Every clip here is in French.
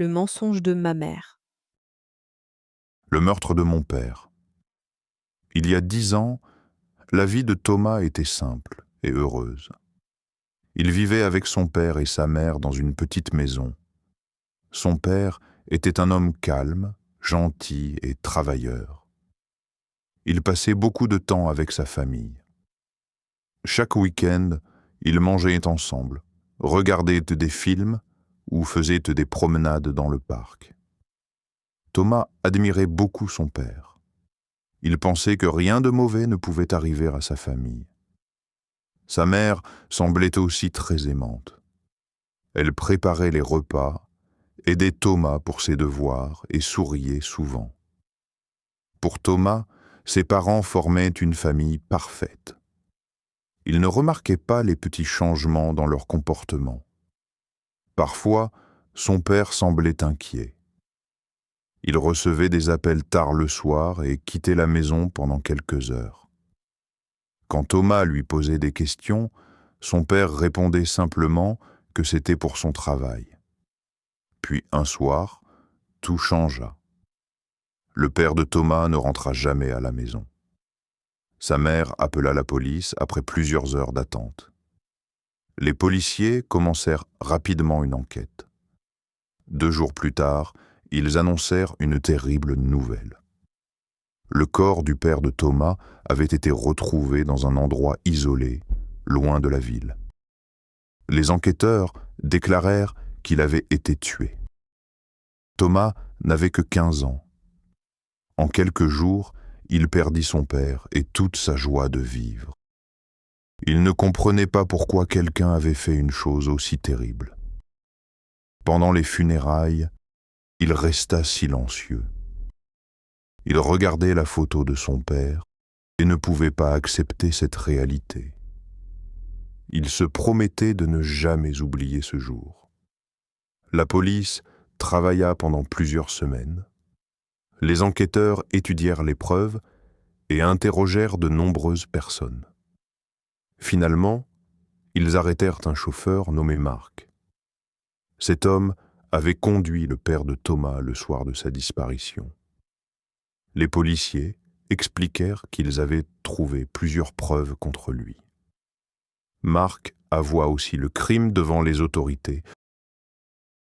Le mensonge de ma mère. Le meurtre de mon père. Il y a 10 ans, la vie de Thomas était simple et heureuse. Il vivait avec son père et sa mère dans une petite maison. Son père était un homme calme, gentil et travailleur. Il passait beaucoup de temps avec sa famille. Chaque week-end, ils mangeaient ensemble, regardaient des films ou faisaient des promenades dans le parc. Thomas admirait beaucoup son père. Il pensait que rien de mauvais ne pouvait arriver à sa famille. Sa mère semblait aussi très aimante. Elle préparait les repas, aidait Thomas pour ses devoirs et souriait souvent. Pour Thomas, ses parents formaient une famille parfaite. Il ne remarquait pas les petits changements dans leur comportement. Parfois, son père semblait inquiet. Il recevait des appels tard le soir et quittait la maison pendant quelques heures. Quand Thomas lui posait des questions, son père répondait simplement que c'était pour son travail. Puis un soir, tout changea. Le père de Thomas ne rentra jamais à la maison. Sa mère appela la police après plusieurs heures d'attente. Les policiers commencèrent rapidement une enquête. 2 jours plus tard, ils annoncèrent une terrible nouvelle. Le corps du père de Thomas avait été retrouvé dans un endroit isolé, loin de la ville. Les enquêteurs déclarèrent qu'il avait été tué. Thomas n'avait que 15 ans. En quelques jours, il perdit son père et toute sa joie de vivre. Il ne comprenait pas pourquoi quelqu'un avait fait une chose aussi terrible. Pendant les funérailles, il resta silencieux. Il regardait la photo de son père et ne pouvait pas accepter cette réalité. Il se promettait de ne jamais oublier ce jour. La police travailla pendant plusieurs semaines. Les enquêteurs étudièrent les preuves et interrogèrent de nombreuses personnes. Finalement, ils arrêtèrent un chauffeur nommé Marc. Cet homme avait conduit le père de Thomas le soir de sa disparition. Les policiers expliquèrent qu'ils avaient trouvé plusieurs preuves contre lui. Marc avoua aussi le crime devant les autorités.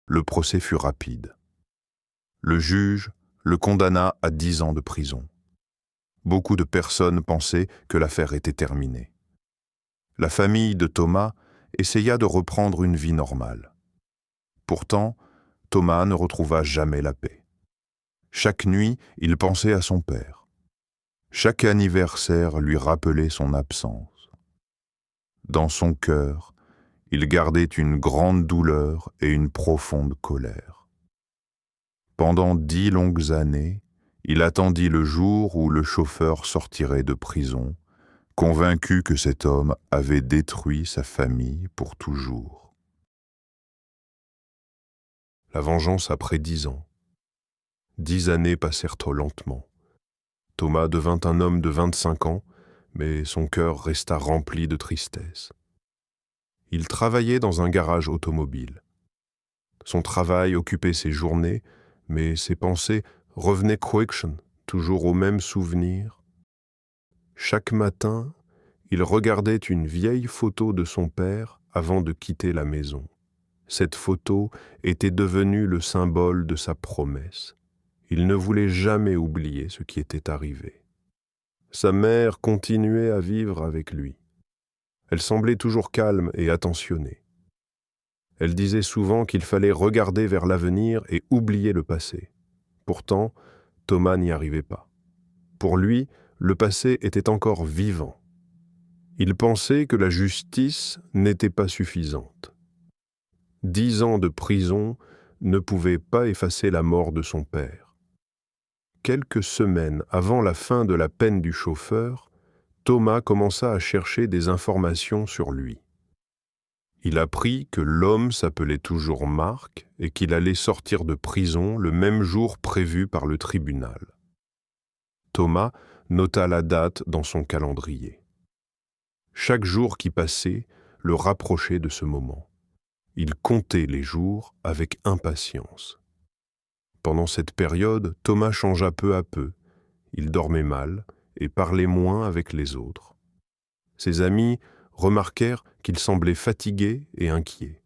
Le procès fut rapide. Le juge le condamna à 10 ans de prison. Beaucoup de personnes pensaient que l'affaire était terminée. La famille de Thomas essaya de reprendre une vie normale. Pourtant, Thomas ne retrouva jamais la paix. Chaque nuit, il pensait à son père. Chaque anniversaire lui rappelait son absence. Dans son cœur, il gardait une grande douleur et une profonde colère. Pendant 10 longues années, il attendit le jour où le chauffeur sortirait de prison, convaincu que cet homme avait détruit sa famille pour toujours. La vengeance après 10 ans. 10 années passèrent trop lentement. Thomas devint un homme de 25 ans, mais son cœur resta rempli de tristesse. Il travaillait dans un garage automobile. Son travail occupait ses journées, mais ses pensées revenaient toujours aux mêmes souvenirs. Chaque matin, il regardait une vieille photo de son père avant de quitter la maison. Cette photo était devenue le symbole de sa promesse. Il ne voulait jamais oublier ce qui était arrivé. Sa mère continuait à vivre avec lui. Elle semblait toujours calme et attentionnée. Elle disait souvent qu'il fallait regarder vers l'avenir et oublier le passé. Pourtant, Thomas n'y arrivait pas. Pour lui, le passé était encore vivant. Il pensait que la justice n'était pas suffisante. 10 ans de prison ne pouvaient pas effacer la mort de son père. Quelques semaines avant la fin de la peine du chauffeur, Thomas commença à chercher des informations sur lui. Il apprit que l'homme s'appelait toujours Marc et qu'il allait sortir de prison le même jour prévu par le tribunal. Thomas nota la date dans son calendrier. Chaque jour qui passait le rapprochait de ce moment. Il comptait les jours avec impatience. Pendant cette période, Thomas changea peu à peu. Il dormait mal et parlait moins avec les autres. Ses amis remarquèrent qu'il semblait fatigué et inquiet.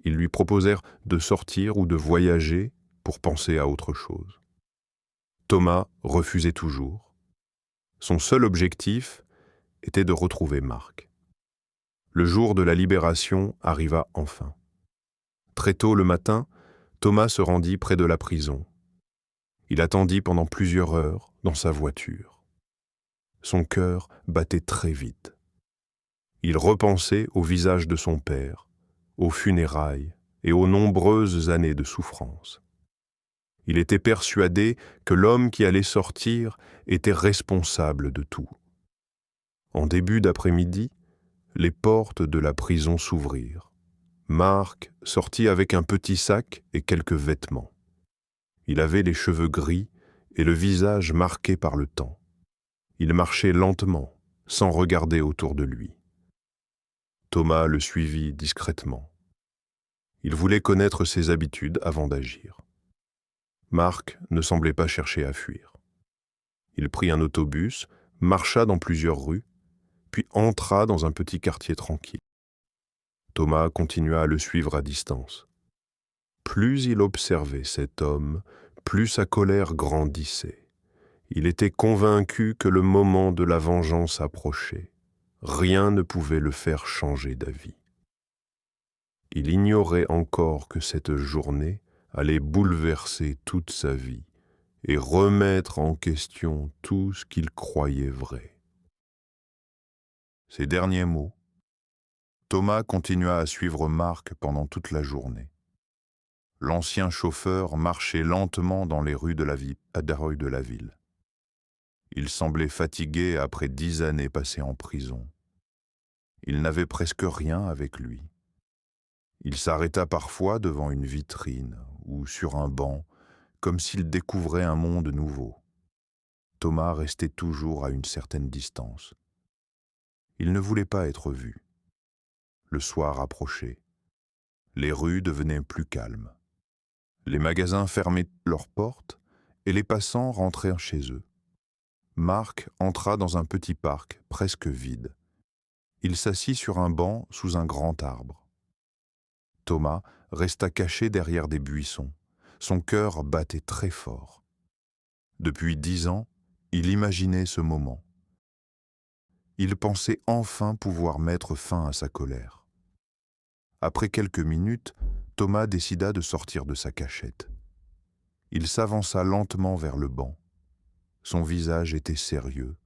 Ils lui proposèrent de sortir ou de voyager pour penser à autre chose. Thomas refusait toujours. Son seul objectif était de retrouver Marc. Le jour de la libération arriva enfin. Très tôt le matin, Thomas se rendit près de la prison. Il attendit pendant plusieurs heures dans sa voiture. Son cœur battait très vite. Il repensait au visage de son père, aux funérailles et aux nombreuses années de souffrance. Il était persuadé que l'homme qui allait sortir était responsable de tout. En début d'après-midi, les portes de la prison s'ouvrirent. Marc sortit avec un petit sac et quelques vêtements. Il avait les cheveux gris et le visage marqué par le temps. Il marchait lentement, sans regarder autour de lui. Thomas le suivit discrètement. Il voulait connaître ses habitudes avant d'agir. Marc ne semblait pas chercher à fuir. Il prit un autobus, marcha dans plusieurs rues, puis entra dans un petit quartier tranquille. Thomas continua à le suivre à distance. Plus il observait cet homme, plus sa colère grandissait. Il était convaincu que le moment de la vengeance approchait. Rien ne pouvait le faire changer d'avis. Il ignorait encore que cette journée allait bouleverser toute sa vie et remettre en question tout ce qu'il croyait vrai. Ces derniers mots, Thomas continua à suivre Marc pendant toute la journée. L'ancien chauffeur marchait lentement dans les rues de la ville. Il semblait fatigué après 10 années passées en prison. Il n'avait presque rien avec lui. Il s'arrêta parfois devant une vitrine ou sur un banc, comme s'il découvrait un monde nouveau. Thomas restait toujours à une certaine distance. Il ne voulait pas être vu. Le soir approchait. Les rues devenaient plus calmes. Les magasins fermaient leurs portes et les passants rentrèrent chez eux. Marc entra dans un petit parc presque vide. Il s'assit sur un banc sous un grand arbre. Thomas resta caché derrière des buissons. Son cœur battait très fort. Depuis 10 ans, il imaginait ce moment. Il pensait enfin pouvoir mettre fin à sa colère. Après quelques minutes, Thomas décida de sortir de sa cachette. Il s'avança lentement vers le banc. Son visage était sérieux.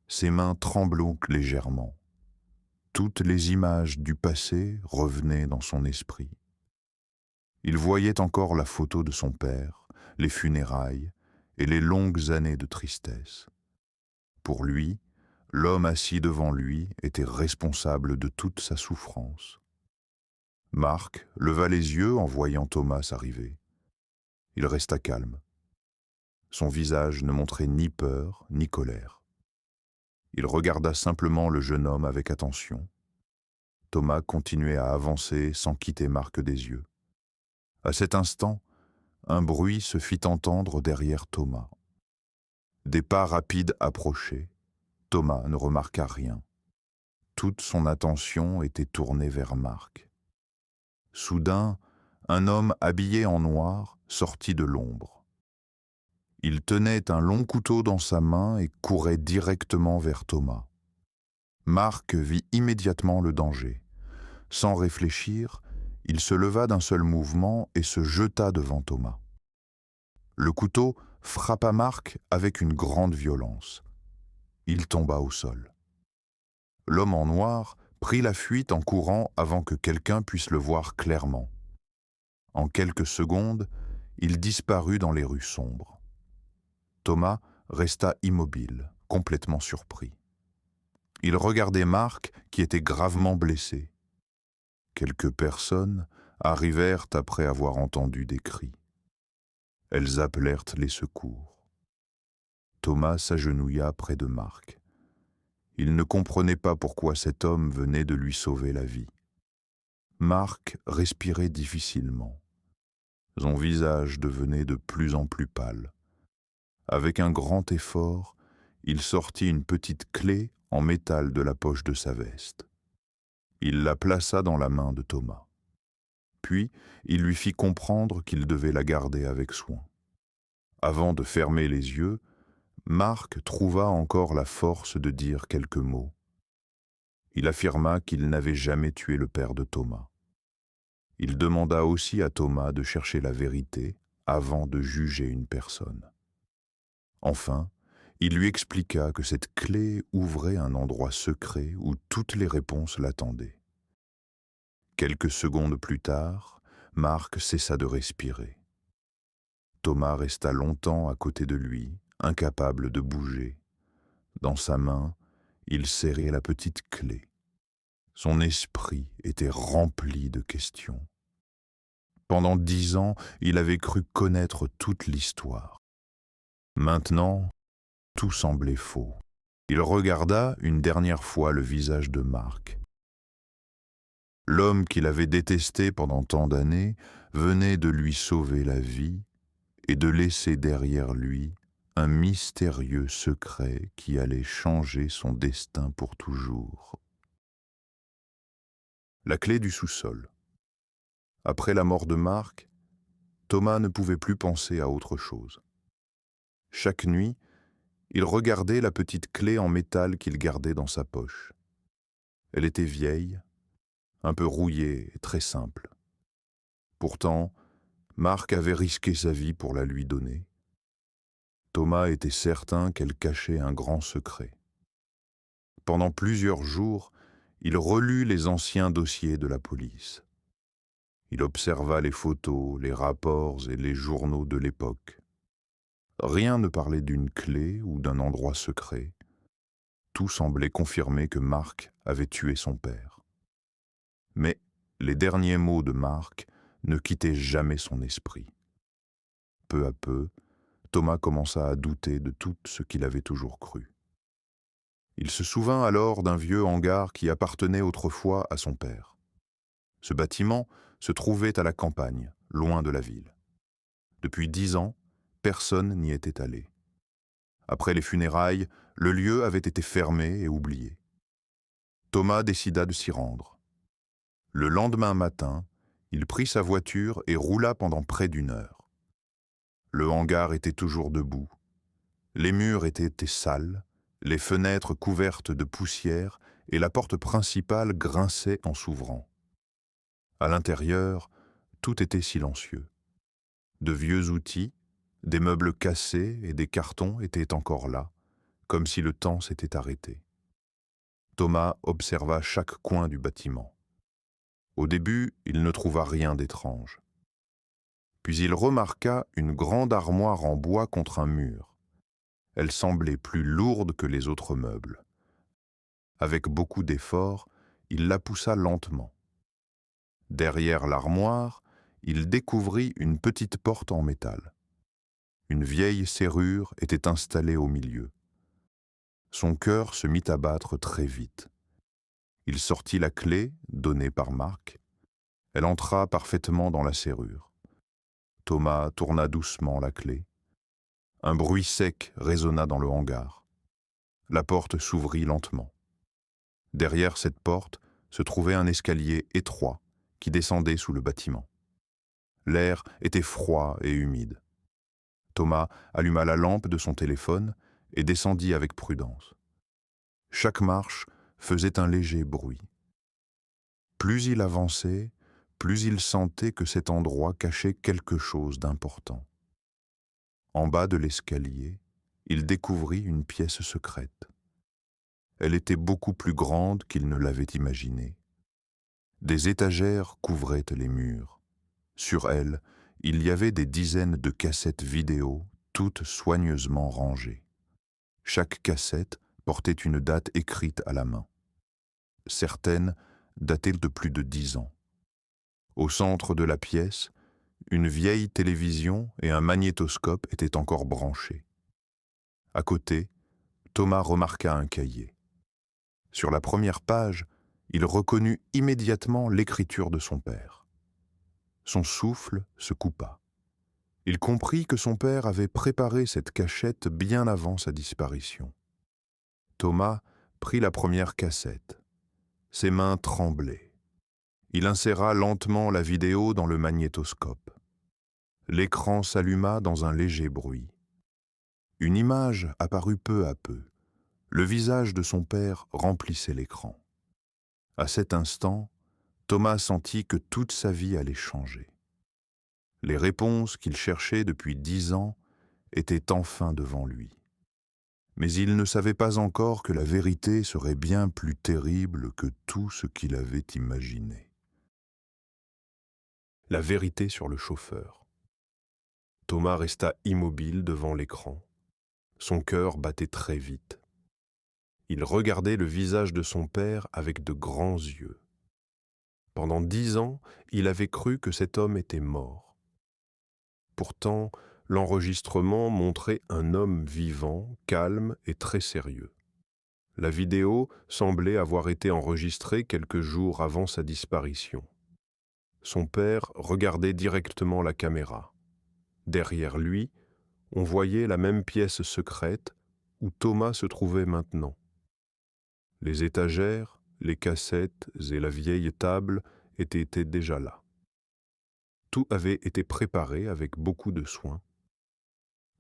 Ses mains tremblaient légèrement. Toutes les images du passé revenaient dans son esprit. Il voyait encore la photo de son père, les funérailles et les longues années de tristesse. Pour lui, l'homme assis devant lui était responsable de toute sa souffrance. Marc leva les yeux en voyant Thomas arriver. Il resta calme. Son visage ne montrait ni peur ni colère. Il regarda simplement le jeune homme avec attention. Thomas continuait à avancer sans quitter Marc des yeux. À cet instant, un bruit se fit entendre derrière Thomas. Des pas rapides approchaient. Thomas ne remarqua rien. Toute son attention était tournée vers Marc. Soudain, un homme habillé en noir sortit de l'ombre. Il tenait un long couteau dans sa main et courait directement vers Thomas. Marc vit immédiatement le danger. Sans réfléchir, il se leva d'un seul mouvement et se jeta devant Thomas. Le couteau frappa Marc avec une grande violence. Il tomba au sol. L'homme en noir prit la fuite en courant avant que quelqu'un puisse le voir clairement. En quelques secondes, il disparut dans les rues sombres. Thomas resta immobile, complètement surpris. Il regardait Marc, qui était gravement blessé. Quelques personnes arrivèrent après avoir entendu des cris. Elles appelèrent les secours. Thomas s'agenouilla près de Marc. Il ne comprenait pas pourquoi cet homme venait de lui sauver la vie. Marc respirait difficilement. Son visage devenait de plus en plus pâle. Avec un grand effort, il sortit une petite clé en métal de la poche de sa veste. Il la plaça dans la main de Thomas. Puis, il lui fit comprendre qu'il devait la garder avec soin. Avant de fermer les yeux, Marc trouva encore la force de dire quelques mots. Il affirma qu'il n'avait jamais tué le père de Thomas. Il demanda aussi à Thomas de chercher la vérité avant de juger une personne. Enfin, il lui expliqua que cette clé ouvrait un endroit secret où toutes les réponses l'attendaient. Quelques secondes plus tard, Marc cessa de respirer. Thomas resta longtemps à côté de lui, incapable de bouger. Dans sa main, il serrait la petite clé. Son esprit était rempli de questions. Pendant 10 ans, il avait cru connaître toute l'histoire. Maintenant, tout semblait faux. Il regarda une dernière fois le visage de Marc. L'homme qu'il avait détesté pendant tant d'années venait de lui sauver la vie et de laisser derrière lui un mystérieux secret qui allait changer son destin pour toujours. La clé du sous-sol. Après la mort de Marc, Thomas ne pouvait plus penser à autre chose. Chaque nuit, il regardait la petite clé en métal qu'il gardait dans sa poche. Elle était vieille, un peu rouillée et très simple. Pourtant, Marc avait risqué sa vie pour la lui donner. Thomas était certain qu'elle cachait un grand secret. Pendant plusieurs jours, il relut les anciens dossiers de la police. Il observa les photos, les rapports et les journaux de l'époque. Rien ne parlait d'une clé ou d'un endroit secret. Tout semblait confirmer que Marc avait tué son père. Mais les derniers mots de Marc ne quittaient jamais son esprit. Peu à peu, Thomas commença à douter de tout ce qu'il avait toujours cru. Il se souvint alors d'un vieux hangar qui appartenait autrefois à son père. Ce bâtiment se trouvait à la campagne, loin de la ville. Depuis 10 ans, personne n'y était allé. Après les funérailles, le lieu avait été fermé et oublié. Thomas décida de s'y rendre. Le lendemain matin, il prit sa voiture et roula pendant près d'1 heure. Le hangar était toujours debout. Les murs étaient sales, les fenêtres couvertes de poussière et la porte principale grinçait en s'ouvrant. À l'intérieur, tout était silencieux. De vieux outils, des meubles cassés et des cartons étaient encore là, comme si le temps s'était arrêté. Thomas observa chaque coin du bâtiment. Au début, il ne trouva rien d'étrange. Puis il remarqua une grande armoire en bois contre un mur. Elle semblait plus lourde que les autres meubles. Avec beaucoup d'efforts, il la poussa lentement. Derrière l'armoire, il découvrit une petite porte en métal. Une vieille serrure était installée au milieu. Son cœur se mit à battre très vite. Il sortit la clé, donnée par Marc. Elle entra parfaitement dans la serrure. Thomas tourna doucement la clé. Un bruit sec résonna dans le hangar. La porte s'ouvrit lentement. Derrière cette porte se trouvait un escalier étroit qui descendait sous le bâtiment. L'air était froid et humide. Thomas alluma la lampe de son téléphone et descendit avec prudence. Chaque marche faisait un léger bruit. Plus il avançait, plus il sentait que cet endroit cachait quelque chose d'important. En bas de l'escalier, il découvrit une pièce secrète. Elle était beaucoup plus grande qu'il ne l'avait imaginé. Des étagères couvraient les murs. Sur elles, il y avait des dizaines de cassettes vidéo, toutes soigneusement rangées. Chaque cassette portait une date écrite à la main. Certaines dataient de plus de 10 ans. Au centre de la pièce, une vieille télévision et un magnétoscope étaient encore branchés. À côté, Thomas remarqua un cahier. Sur la première page, il reconnut immédiatement l'écriture de son père. Son souffle se coupa. Il comprit que son père avait préparé cette cachette bien avant sa disparition. Thomas prit la première cassette. Ses mains tremblaient. Il inséra lentement la vidéo dans le magnétoscope. L'écran s'alluma dans un léger bruit. Une image apparut peu à peu. Le visage de son père remplissait l'écran. À cet instant, Thomas sentit que toute sa vie allait changer. Les réponses qu'il cherchait depuis 10 ans étaient enfin devant lui. Mais il ne savait pas encore que la vérité serait bien plus terrible que tout ce qu'il avait imaginé. La vérité sur le chauffeur. Thomas resta immobile devant l'écran. Son cœur battait très vite. Il regardait le visage de son père avec de grands yeux. Pendant 10 ans, il avait cru que cet homme était mort. Pourtant, l'enregistrement montrait un homme vivant, calme et très sérieux. La vidéo semblait avoir été enregistrée quelques jours avant sa disparition. Son père regardait directement la caméra. Derrière lui, on voyait la même pièce secrète où Thomas se trouvait maintenant. Les étagères, les cassettes et la vieille table étaient déjà là. Tout avait été préparé avec beaucoup de soin.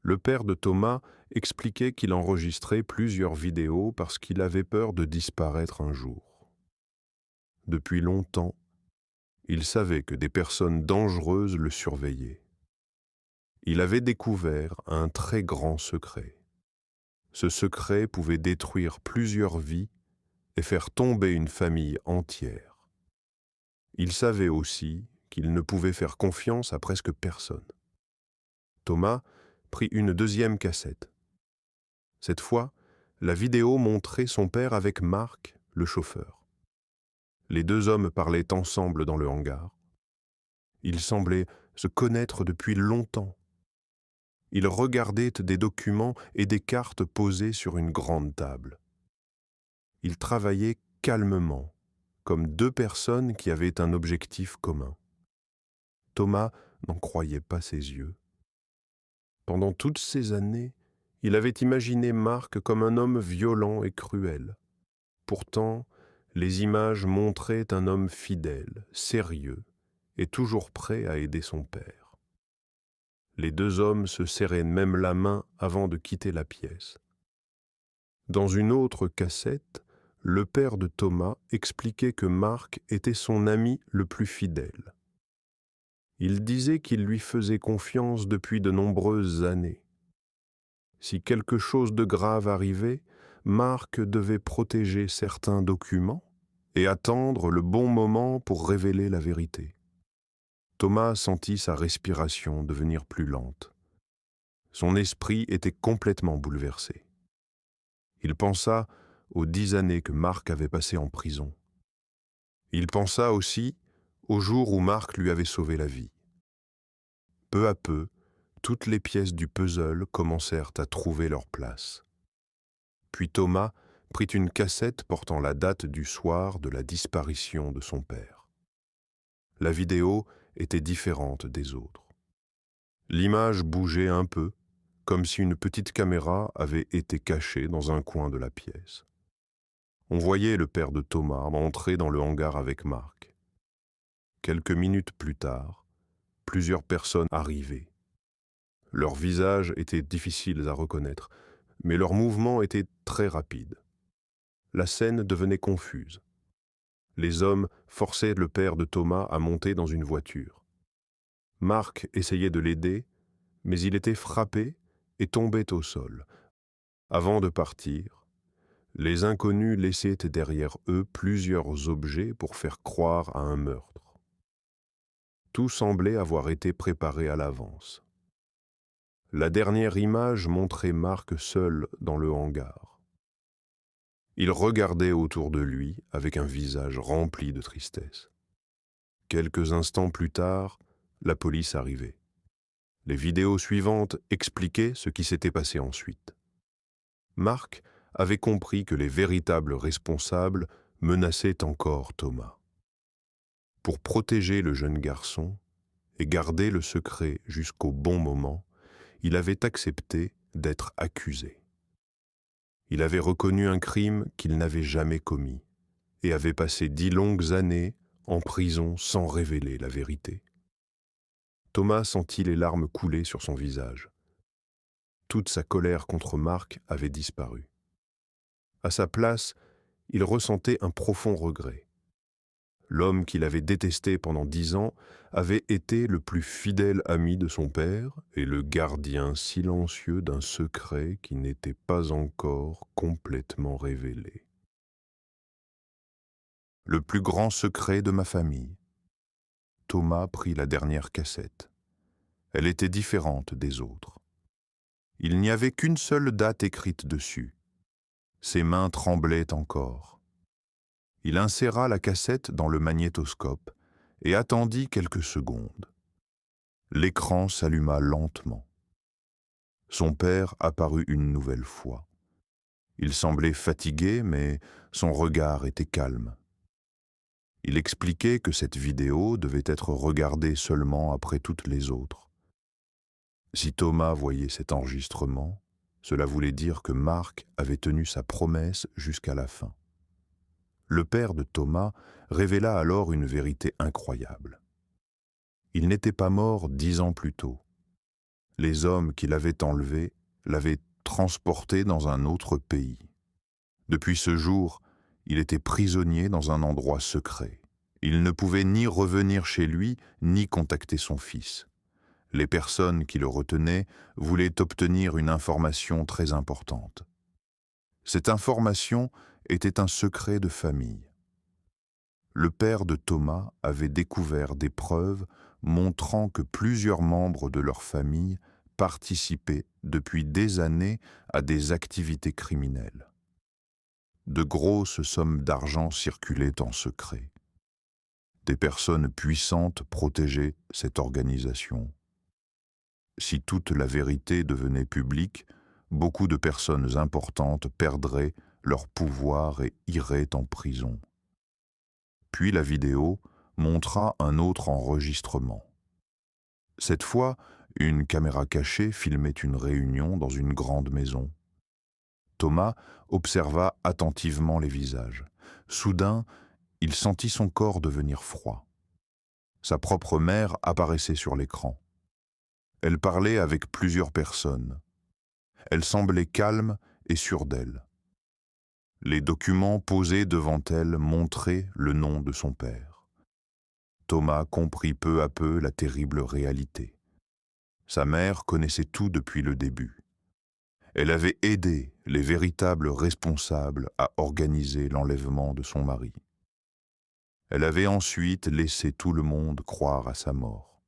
Le père de Thomas expliquait qu'il enregistrait plusieurs vidéos parce qu'il avait peur de disparaître un jour. Depuis longtemps, il savait que des personnes dangereuses le surveillaient. Il avait découvert un très grand secret. Ce secret pouvait détruire plusieurs vies et faire tomber une famille entière. Il savait aussi qu'il ne pouvait faire confiance à presque personne. Thomas prit une deuxième cassette. Cette fois, la vidéo montrait son père avec Marc, le chauffeur. Les deux hommes parlaient ensemble dans le hangar. Ils semblaient se connaître depuis longtemps. Ils regardaient des documents et des cartes posées sur une grande table. Ils travaillaient calmement, comme deux personnes qui avaient un objectif commun. Thomas n'en croyait pas ses yeux. Pendant toutes ces années, il avait imaginé Marc comme un homme violent et cruel. Pourtant, les images montraient un homme fidèle, sérieux et toujours prêt à aider son père. Les deux hommes se serraient même la main avant de quitter la pièce. Dans une autre cassette, le père de Thomas expliquait que Marc était son ami le plus fidèle. Il disait qu'il lui faisait confiance depuis de nombreuses années. Si quelque chose de grave arrivait, Marc devait protéger certains documents et attendre le bon moment pour révéler la vérité. Thomas sentit sa respiration devenir plus lente. Son esprit était complètement bouleversé. Il pensa aux 10 années que Marc avait passées en prison. Il pensa aussi au jour où Marc lui avait sauvé la vie. Peu à peu, toutes les pièces du puzzle commencèrent à trouver leur place. Puis Thomas prit une cassette portant la date du soir de la disparition de son père. La vidéo était différente des autres. L'image bougeait un peu, comme si une petite caméra avait été cachée dans un coin de la pièce. On voyait le père de Thomas entrer dans le hangar avec Marc. Quelques minutes plus tard, plusieurs personnes arrivaient. Leurs visages étaient difficiles à reconnaître, mais leurs mouvements étaient très rapides. La scène devenait confuse. Les hommes forçaient le père de Thomas à monter dans une voiture. Marc essayait de l'aider, mais il était frappé et tombait au sol. Avant de partir, les inconnus laissaient derrière eux plusieurs objets pour faire croire à un meurtre. Tout semblait avoir été préparé à l'avance. La dernière image montrait Marc seul dans le hangar. Il regardait autour de lui avec un visage rempli de tristesse. Quelques instants plus tard, la police arrivait. Les vidéos suivantes expliquaient ce qui s'était passé ensuite. Marc avait compris que les véritables responsables menaçaient encore Thomas. Pour protéger le jeune garçon, et gardé le secret jusqu'au bon moment, il avait accepté d'être accusé. Il avait reconnu un crime qu'il n'avait jamais commis et avait passé 10 longues années en prison sans révéler la vérité. Thomas sentit les larmes couler sur son visage. Toute sa colère contre Marc avait disparu. À sa place, il ressentait un profond regret. L'homme qu'il avait détesté pendant 10 ans avait été le plus fidèle ami de son père et le gardien silencieux d'un secret qui n'était pas encore complètement révélé. Le plus grand secret de ma famille. Thomas prit la dernière cassette. Elle était différente des autres. Il n'y avait qu'une seule date écrite dessus. Ses mains tremblaient encore. Il inséra la cassette dans le magnétoscope et attendit quelques secondes. L'écran s'alluma lentement. Son père apparut une nouvelle fois. Il semblait fatigué, mais son regard était calme. Il expliquait que cette vidéo devait être regardée seulement après toutes les autres. Si Thomas voyait cet enregistrement, cela voulait dire que Marc avait tenu sa promesse jusqu'à la fin. Le père de Thomas révéla alors une vérité incroyable. Il n'était pas mort 10 ans plus tôt. Les hommes qui l'avaient enlevé l'avaient transporté dans un autre pays. Depuis ce jour, il était prisonnier dans un endroit secret. Il ne pouvait ni revenir chez lui, ni contacter son fils. Les personnes qui le retenaient voulaient obtenir une information très importante. Cette information était un secret de famille. Le père de Thomas avait découvert des preuves montrant que plusieurs membres de leur famille participaient depuis des années à des activités criminelles. De grosses sommes d'argent circulaient en secret. Des personnes puissantes protégeaient cette organisation. Si toute la vérité devenait publique, beaucoup de personnes importantes perdraient leur pouvoir et iraient en prison. Puis la vidéo montra un autre enregistrement. Cette fois, une caméra cachée filmait une réunion dans une grande maison. Thomas observa attentivement les visages. Soudain, il sentit son corps devenir froid. Sa propre mère apparaissait sur l'écran. Elle parlait avec plusieurs personnes. Elle semblait calme et sûre d'elle. Les documents posés devant elle montraient le nom de son père. Thomas comprit peu à peu la terrible réalité. Sa mère connaissait tout depuis le début. Elle avait aidé les véritables responsables à organiser l'enlèvement de son mari. Elle avait ensuite laissé tout le monde croire à sa mort.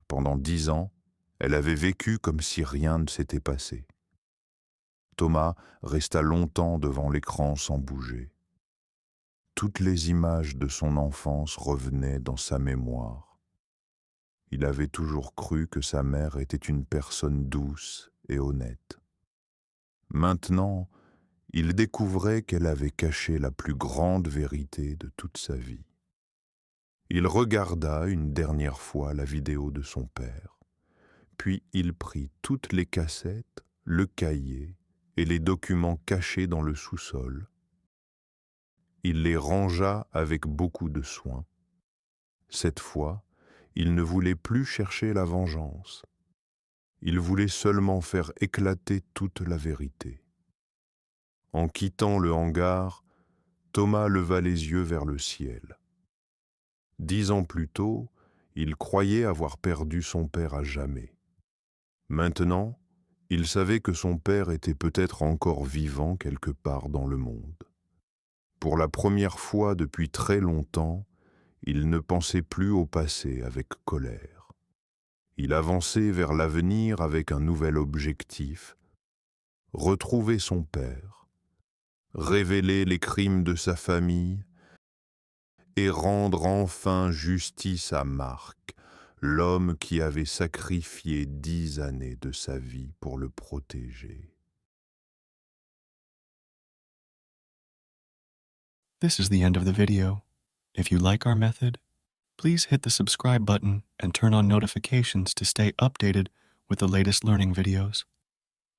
Pendant 10 ans, elle avait vécu comme si rien ne s'était passé. Thomas resta longtemps devant l'écran sans bouger. Toutes les images de son enfance revenaient dans sa mémoire. Il avait toujours cru que sa mère était une personne douce et honnête. Maintenant, il découvrait qu'elle avait caché la plus grande vérité de toute sa vie. Il regarda une dernière fois la vidéo de son père, puis il prit toutes les cassettes, le cahier et les documents cachés dans le sous-sol. Il les rangea avec beaucoup de soin. Cette fois, il ne voulait plus chercher la vengeance. Il voulait seulement faire éclater toute la vérité. En quittant le hangar, Thomas leva les yeux vers le ciel. 10 ans plus tôt, il croyait avoir perdu son père à jamais. Maintenant, il savait que son père était peut-être encore vivant quelque part dans le monde. Pour la première fois depuis très longtemps, il ne pensait plus au passé avec colère. Il avançait vers l'avenir avec un nouvel objectif, retrouver son père, révéler les crimes de sa famille et rendre enfin justice à Marc, l'homme qui avait sacrifié 10 années de sa vie pour le protéger. This is the end of the video. If you like our method, Please hit the subscribe button and turn on notifications to stay updated with the latest learning videos.